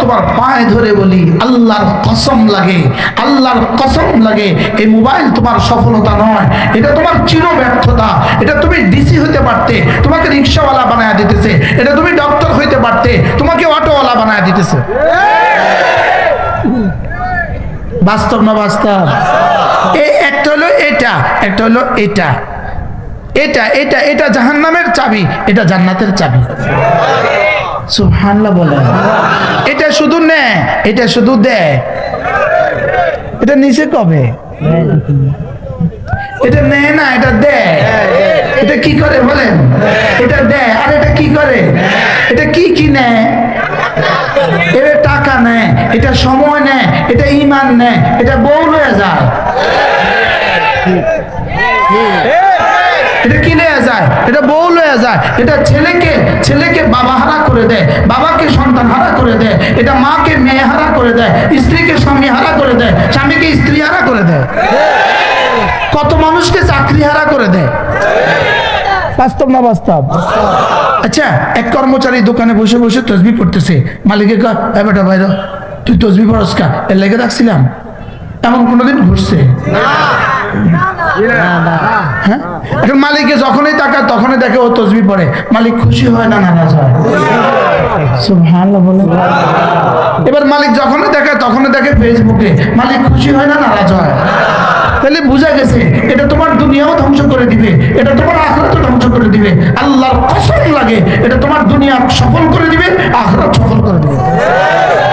তোমার পায়ে ধরে বলি, আল্লাহর কসম লাগে, আল্লাহর কসম লাগে, এই মোবাইল তোমার সফলতা নয়, এটা তোমার চির ব্যর্থতা। এটা তুমি ডিসি হইতে পারতে, তোমাকে রিক্সাওয়ালা বানায় দিতেছে। এটা তুমি ডক্টর হইতে পারতে, তোমাকে অটোওয়ালা বানায় দিতেছে। বাস্তব না বাস্তব? এই একটা হলো এটা, একটা হলো এটা, এটা এটা এটা জাহান্নামের চাবি, এটা জান্নাতের চাবি। সুবহানাল্লাহ বলেন। এটা শুধু নেয়, এটা শুধু দেয়। এটা নিচে কবে? এটা নেয় না, এটা দেয়। এটা কি করে বলেন? এটা দেয়। আর এটা কি করে? এটা কি কি নেয়? এটা টাকা নেয়, এটা সময় নেয়, এটা ঈমান নেয়, এটা বউ লয়ে যায়। এটা কি লয়ে যায়? এটা বউ লয়ে যায়। এটা ছেলেকে বাবা হারা করে দেয়, বাবাকে সন্তান হারা করে দেয়। এটা মাকে মেয়ে হারা করে দেয়, স্ত্রীকে স্বামী হারা করে দেয়, স্বামীকে স্ত্রী হারা করে দেয়, কত মানুষকে চাকরি হারা করে দেয়। বাস্তব না বাস্তব? আচ্ছা, এক কর্মচারী দোকানে বসে বসে তসবিহ পড়তেছে, মালিকের কয়, এই বেটা ভাইরা তুই তসবিহ পড়স কা? এর লেগে রাখছিলাম। এমন কোনোদিন ঘুরছে? হ্যাঁ, এখন মালিকে যখনই তাকায় তখনই দেখে ও তসবিহ পড়ে, মালিক খুশি হয় না নারাজ হয়? সুবহানাল্লাহ বলেন। এবার মালিক যখনই দেখে তখনই দেখে ফেসবুকে, মালিক খুশি হয় না নারাজ হয়? তাহলে বুঝা গেছে এটা তোমার দুনিয়াও ধ্বংস করে দিবে, এটা তোমার আখিরাতও ধ্বংস করে দিবে। আল্লাহর কসম লাগে, এটা তোমার দুনিয়া সফল করে দিবে, আখিরাত সফল করে দিবে।